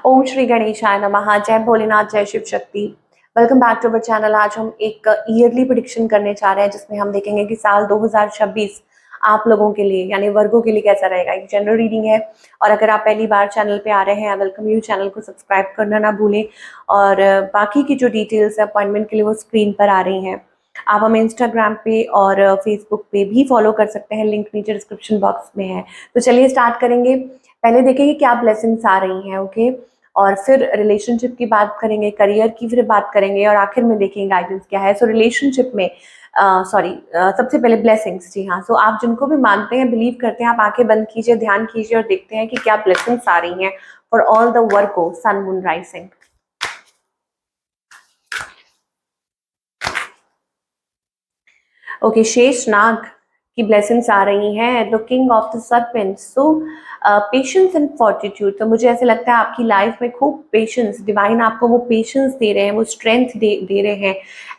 ओम श्री गणेशाय नमः। जय भोलेनाथ, जय Shiv Shakti. Welcome back to our channel. आज हम एक ईयरली प्रेडिक्शन करने जा रहे हैं जिसमें हम देखेंगे कि साल 2026 आप लोगों के लिए यानी वर्गों के लिए कैसा रहेगा। एक जनरल रीडिंग है और अगर आप पहली बार चैनल पे आ रहे हैं, वेलकम यू। चैनल को सब्सक्राइब करना ना भूलें और बाकी की जो डिटेल्स है अपॉइंटमेंट के लिए वो स्क्रीन पर आ रही हैं। आप हमें इंस्टाग्राम पे और फेसबुक पे भी फॉलो कर सकते हैं, लिंक नीचे डिस्क्रिप्शन बॉक्स में है। तो चलिए स्टार्ट करेंगे। पहले देखेंगे क्या ब्लेसिंग्स आ रही हैं, ओके, और फिर रिलेशनशिप की बात करेंगे, करियर की फिर बात करेंगे और आखिर में देखेंगे गाइडेंस क्या है। सो रिलेशनशिप में सबसे पहले ब्लेसिंग्स। जी हाँ, सो आप जिनको भी मानते हैं, बिलीव करते हैं, आप आंखें बंद कीजिए, ध्यान कीजिए और देखते हैं कि क्या ब्लेसिंग्स आ रही हैं for all the Virgo sun moon rising. Okay, Shesh Nag की ब्लेसिंग्स आ रही हैं, the king of the serpent. So patience and fortitude. तो मुझे ऐसे लगता है आपकी लाइफ में खूब पेशेंस, डिवाइन आपको वो पेशेंस दे रहे हैं, वो स्ट्रेंथ दे रहे हैं।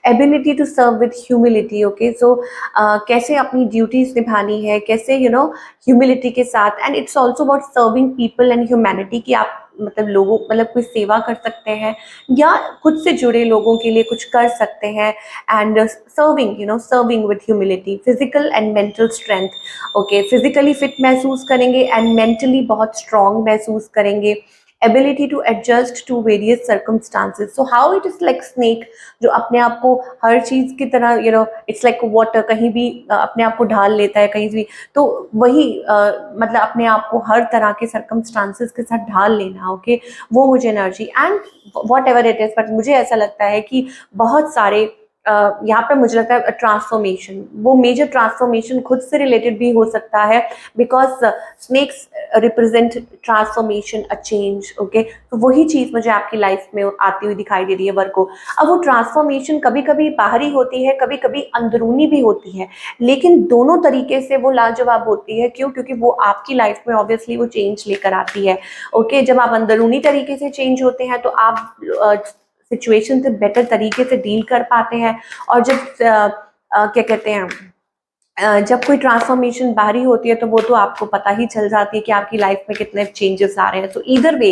Ability to serve with humility. Okay, so कैसे अपनी ड्यूटीज निभानी है, कैसे ह्यूमिलिटी के साथ। And it's also about serving people and humanity, कि आप मतलब लोगों कोई सेवा कर सकते हैं या खुद से जुड़े लोगों के लिए कुछ कर सकते हैं। And serving with humility, physical and mental strength. Okay, physically fit महसूस करेंगे एंड मेंटली बहुत स्ट्रांग महसूस करेंगे। Ability to adjust to various circumstances. So how it is like snake, जो अपने आप को हर चीज की तरह इट्स लाइक वाटर, कहीं भी अपने आप को ढाल लेता है कहीं भी। तो वही मतलब अपने आप को हर तरह के सर्कमस्टांसेस के साथ ढाल लेना। ओके, वो मुझे energy and what ever it is. But मुझे ऐसा लगता है कि बहुत सारे यहाँ पे मुझे लगता है ट्रांसफॉर्मेशन, वो मेजर ट्रांसफॉर्मेशन खुद से रिलेटेड भी हो सकता है, because snakes represent transformation, a change. Okay, तो वही चीज मुझे आपकी लाइफ में आती हुई दिखाई दे रही है वर्क को। अब वो ट्रांसफॉर्मेशन कभी कभी बाहरी होती है, कभी कभी अंदरूनी भी होती है, लेकिन दोनों तरीके से वो लाजवाब होती है। क्यों? क्योंकि वो आपकी लाइफ में ऑब्वियसली वो चेंज लेकर आती है। ओके, जब आप अंदरूनी तरीके से चेंज होते हैं तो आप सिचुएशन से बेटर तरीके से डील कर पाते हैं। और जब क्या कहते हैं, जब कोई ट्रांसफॉर्मेशन बाहरी होती है तो वो तो आपको पता ही चल जाती है कि आपकी लाइफ में कितने चेंजेस आ रहे हैं। तो either way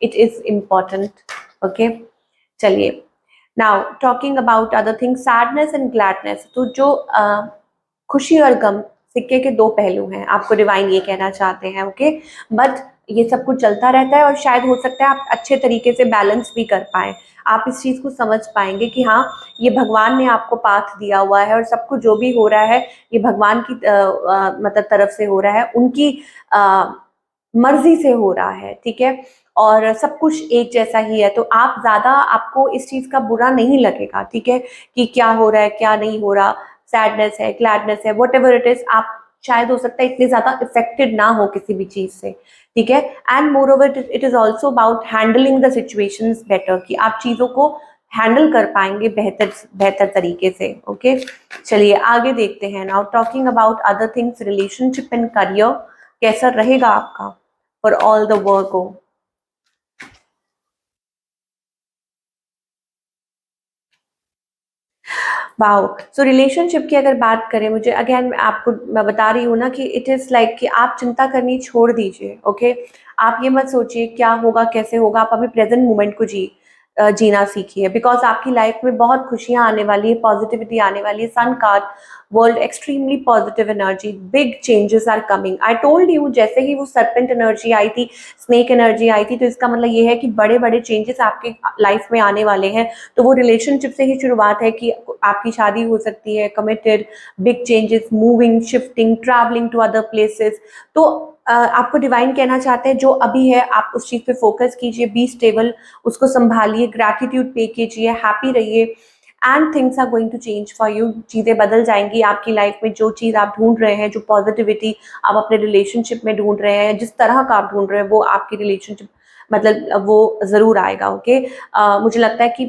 it is important. Okay, चलिए now talking about other things, sadness and gladness. तो जो खुशी और गम सिक्के के दो पहलू हैं, आपको डिवाइन ये कहना चाहते हैं। ओके, बट ये सब कुछ चलता रहता है और शायद हो सकता है आप अच्छे तरीके से बैलेंस भी कर पाए। आप इस चीज को समझ पाएंगे कि हाँ, ये भगवान ने आपको पाथ दिया हुआ है और सब कुछ जो भी हो रहा है ये भगवान की मतलब तरफ से हो रहा है, उनकी अ, मर्जी से हो रहा है। ठीक है, और सब कुछ एक जैसा ही है। तो आप ज्यादा, आपको इस चीज का बुरा नहीं लगेगा। ठीक है, कि क्या हो रहा है क्या नहीं हो रहा, सैडनेस है, ग्लैडनेस है, वट एवर इट इज, आप शायद हो सकता है इतने ज्यादा इफेक्टेड ना हो किसी भी चीज से। ठीक है, and more over it is also about handling the situations better, कि आप चीजों को हैंडल कर पाएंगे बेहतर बेहतर तरीके से। ओके, चलिए आगे देखते हैं। Now talking about other things, relationship and career कैसा रहेगा आपका for all the work. Wow, so relationship की अगर बात करें, मुझे अगेन मैं बता रही हूँ ना कि इट इज लाइक कि आप चिंता करनी छोड़ दीजिए। ओके, आप ये मत सोचिए क्या होगा कैसे होगा, आप अभी प्रेजेंट मोमेंट को जीना सीखिए, बिकॉज आपकी लाइफ में बहुत खुशियां आने वाली है, पॉजिटिविटी आने वाली है। Sun card, world, extremely positive energy, big changes are coming. I told you, जैसे ही वो सर्पेंट एनर्जी आई थी, स्नेक एनर्जी आई थी, तो इसका मतलब ये है कि बड़े बड़े चेंजेस आपके लाइफ में आने वाले हैं। तो वो रिलेशनशिप से ही शुरुआत है कि आपकी शादी हो सकती है, committed, big changes, moving, shifting, travelling to other places. तो आपको डिवाइन कहना चाहते हैं जो अभी है आप उस चीज पे फोकस कीजिए, बी स्टेबल, उसको संभालिए, ग्रैटिट्यूड पे कीजिए, हैप्पी रहिए, and things are going to change for you. चीजें बदल जाएंगी आपकी लाइफ में। जो चीज आप ढूंढ रहे हैं, जो पॉजिटिविटी आप अपने रिलेशनशिप में ढूंढ रहे हैं, जिस तरह का आप ढूंढ रहे हैं, वो आपकी रिलेशनशिप मतलब वो जरूर आएगा। ओके, मुझे लगता है कि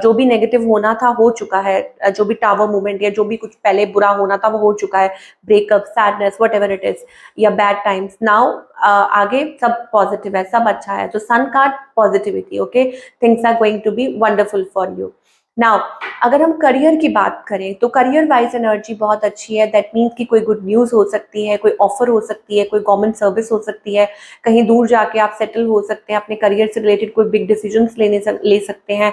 जो भी नेगेटिव होना था हो चुका है, जो भी टावर मूवमेंट या जो भी कुछ पहले बुरा होना था वो हो चुका है, breakup, sadness, whatever it is, या बैड टाइम्स। नाउ आगे सब पॉजिटिव है, सब अच्छा है। तो sun card, positivity. Okay, things are going to be wonderful for you. Now अगर हम करियर की बात करें तो करियर वाइज एनर्जी बहुत अच्छी है। दैट मीन्स कि कोई गुड न्यूज़ हो सकती है, कोई ऑफर हो सकती है, कोई गवर्नमेंट सर्विस हो सकती है, कहीं दूर जाके आप सेटल हो सकते हैं, अपने करियर से रिलेटेड कोई बिग डिसीजंस ले सकते हैं।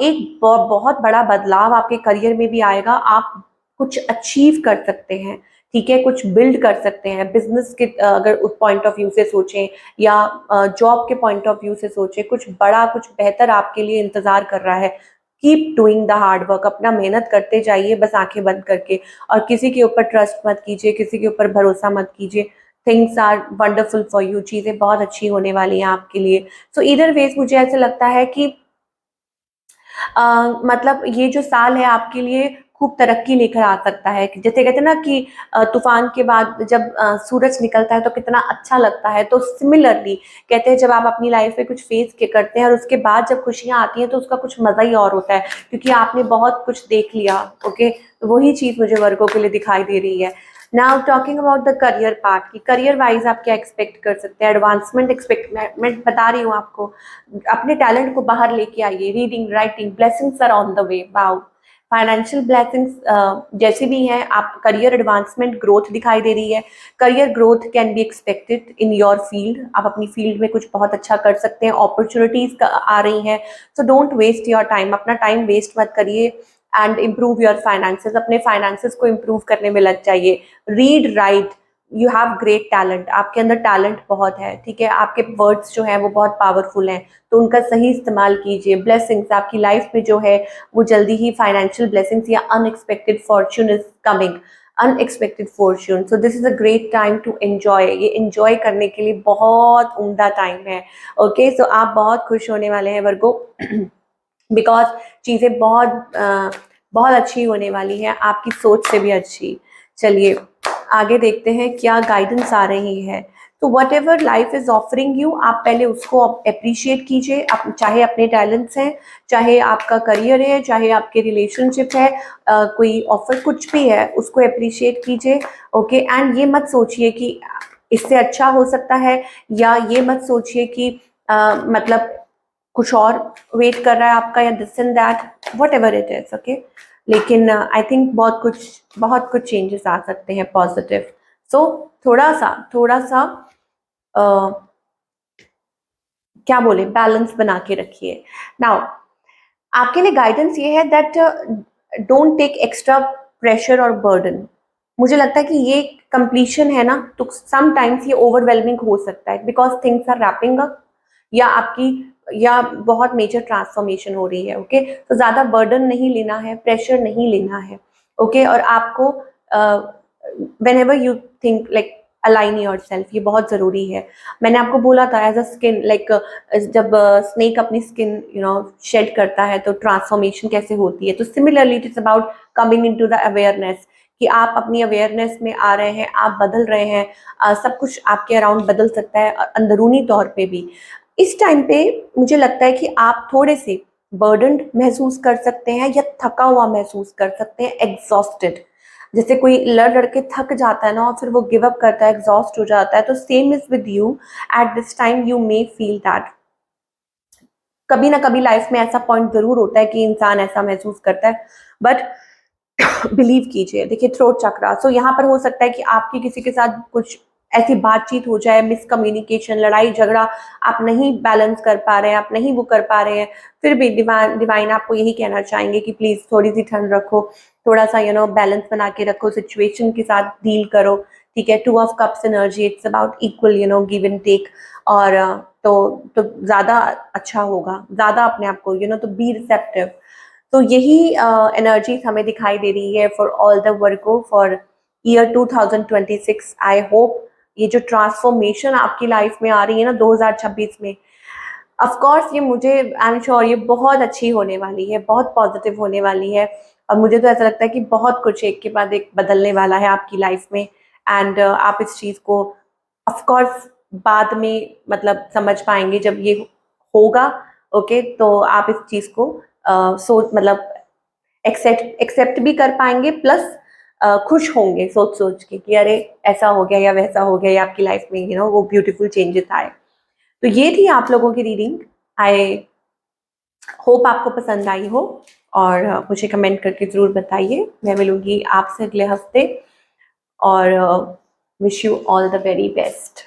एक बहुत बड़ा बदलाव आपके करियर में भी आएगा। आप कुछ अचीव कर सकते हैं, ठीक है, कुछ बिल्ड कर सकते हैं बिजनेस के, अगर उस पॉइंट ऑफ व्यू से सोचें या जॉब के पॉइंट ऑफ व्यू से सोचें, कुछ बड़ा कुछ बेहतर आपके लिए इंतजार कर रहा है। Keep doing the hard work, अपना मेहनत करते जाइए बस आंखें बंद करके, और किसी के ऊपर ट्रस्ट मत कीजिए, किसी के ऊपर भरोसा मत कीजिए। Things are wonderful for you, चीज़ें बहुत अच्छी होने वाली हैं आपके लिए। सो इधर वेज मुझे ऐसा लगता है कि मतलब ये जो साल है आपके लिए खूब तरक्की लेकर आ सकता है। कि जैसे कहते हैं ना कि तूफान के बाद जब सूरज निकलता है तो कितना अच्छा लगता है, तो सिमिलरली कहते हैं जब आप अपनी लाइफ में कुछ फेस के करते हैं और उसके बाद जब खुशियां आती हैं तो उसका कुछ मजा ही और होता है, क्योंकि आपने बहुत कुछ देख लिया। ओके, तो वही चीज मुझे वर्गों के लिए दिखाई दे रही है। Now talking about the career part, की करियर वाइज आप क्या एक्सपेक्ट कर सकते हैं, एडवांसमेंट एक्सपेक्ट, मैं बता रही हूँ आपको। अपने टैलेंट को बाहर लेके आइए, reading, writing, blessings are on the way. Wow, financial blessings जैसे भी हैं, आप करियर एडवांसमेंट, ग्रोथ दिखाई दे रही है। Career growth can be expected in your field, आप अपनी फील्ड में कुछ बहुत अच्छा कर सकते हैं, अपॉर्चुनिटीज आ रही हैं। So don't waste your time, अपना टाइम वेस्ट मत करिए एंड इम्प्रूव योर फाइनेंसेस, अपने फाइनेंसेस को इम्प्रूव करने में लग जाइए। Read, write, you have great talent, आपके अंदर टैलेंट बहुत है, ठीक है, आपके वर्ड्स जो हैं वो बहुत पावरफुल हैं, तो उनका सही इस्तेमाल कीजिए। ब्लेसिंग्स आपकी लाइफ में जो है वो जल्दी ही फाइनेंशियल ब्लेसिंग्स या unexpected fortune is coming, unexpected fortune. So this is a great time to enjoy, ये एंजॉय करने के लिए बहुत उम्दा टाइम है। ओके, सो आप बहुत खुश होने वाले हैं वर्गो बिकॉज चीज़ें बहुत अच्छी होने वाली है, आपकी सोच से भी अच्छी। चलिए आगे देखते हैं क्या गाइडेंस आ रही है। तो what ever life is offering you, आप पहले उसको अप्रिशिएट कीजिए, चाहे अपने टैलेंट्स हैं, चाहे आपका करियर है, चाहे आपके रिलेशनशिप है, कोई ऑफर कुछ भी है, उसको अप्रिशिएट कीजिए। ओके, एंड ये मत सोचिए कि इससे अच्छा हो सकता है, या ये मत सोचिए कि मतलब कुछ और वेट कर रहा है आपका, या this and that, what ever it is. Okay, लेकिन आई थिंक बहुत कुछ चेंजेस आ सकते हैं पॉजिटिव। सो थोड़ा सा क्या बोले, बैलेंस बना के रखिए। नाउ आपके लिए गाइडेंस ये है that don't take extra pressure और बर्डन। मुझे लगता है कि ये कंप्लीशन है ना, तो समटाइम्स ये ओवरवेलमिंग हो सकता है because things are wrapping up, या आपकी या बहुत मेजर ट्रांसफॉर्मेशन हो रही है। ओके, तो ज़्यादा बर्डन नहीं लेना है, प्रेशर नहीं लेना है। ओके, और आपको whenever you think like align yourself, ये बहुत ज़रूरी है। मैंने आपको बोला था एज अ स्किन, लाइक जब स्नेक अपनी स्किन शेड करता है तो ट्रांसफॉर्मेशन कैसे होती है, तो similarly it is about coming into the awareness, कि आप अपनी अवेयरनेस में आ रहे हैं, आप बदल रहे हैं। सब कुछ आपके अराउंड बदल सकता है, अंदरूनी तौर पे भी। इस टाइम पे मुझे लगता है कि आप थोड़े से बर्डन्ड महसूस कर सकते हैं, या थका हुआ महसूस कर सकते हैं, एग्जॉस्टेड। जैसे कोई लड़ लड़ के थक जाता है ना, और फिर वो गिव अप करता है, एग्जॉस्ट हो जाता है, तो same is with you. At this time you may feel that, कभी ना कभी लाइफ में ऐसा पॉइंट जरूर होता है कि इंसान ऐसा महसूस करता है। बट बिलीव कीजिए, देखिए थ्रोट चक्रा, सो यहाँ पर हो सकता है कि आपकी किसी के साथ कुछ ऐसी बातचीत हो जाए, मिसकम्युनिकेशन, लड़ाई झगड़ा, आप नहीं बैलेंस कर पा रहे हैं, आप नहीं वो कर पा रहे हैं, फिर भी डिवाइन आपको यही कहना चाहेंगे कि प्लीज थोड़ी सी ठंड रखो, थोड़ा सा बैलेंस बना के रखो, सिचुएशन के साथ डील करो। ठीक है, 2 of cups energy, it's about equal give and take. और तो ज्यादा अच्छा होगा, ज्यादा अपने आप को तो बी रिसेप्टिव। तो यही एनर्जीज हमें दिखाई दे रही है for all the Virgo for year 2026। I hope ये जो ट्रांसफॉर्मेशन आपकी लाइफ में आ रही है ना 2026 में, ऑफ कोर्स ये मुझे आई एम श्योर ये बहुत अच्छी होने वाली है, बहुत पॉजिटिव होने वाली है। और मुझे तो ऐसा लगता है कि बहुत कुछ एक के बाद एक बदलने वाला है आपकी लाइफ में। एंड आप इस चीज़ को ऑफ कोर्स बाद में मतलब समझ पाएंगे जब ये होगा। ओके, तो आप इस चीज़ को सोच मतलब एक्सेप्ट भी कर पाएंगे, प्लस खुश होंगे सोच सोच के कि अरे ऐसा हो गया या वैसा हो गया, या आपकी लाइफ में वो ब्यूटीफुल चेंजेस आए। तो ये थी आप लोगों की रीडिंग। आई होप आपको पसंद आई हो, और मुझे कमेंट करके ज़रूर बताइए। मैं मिलूँगी आपसे अगले हफ्ते और wish you all the very best.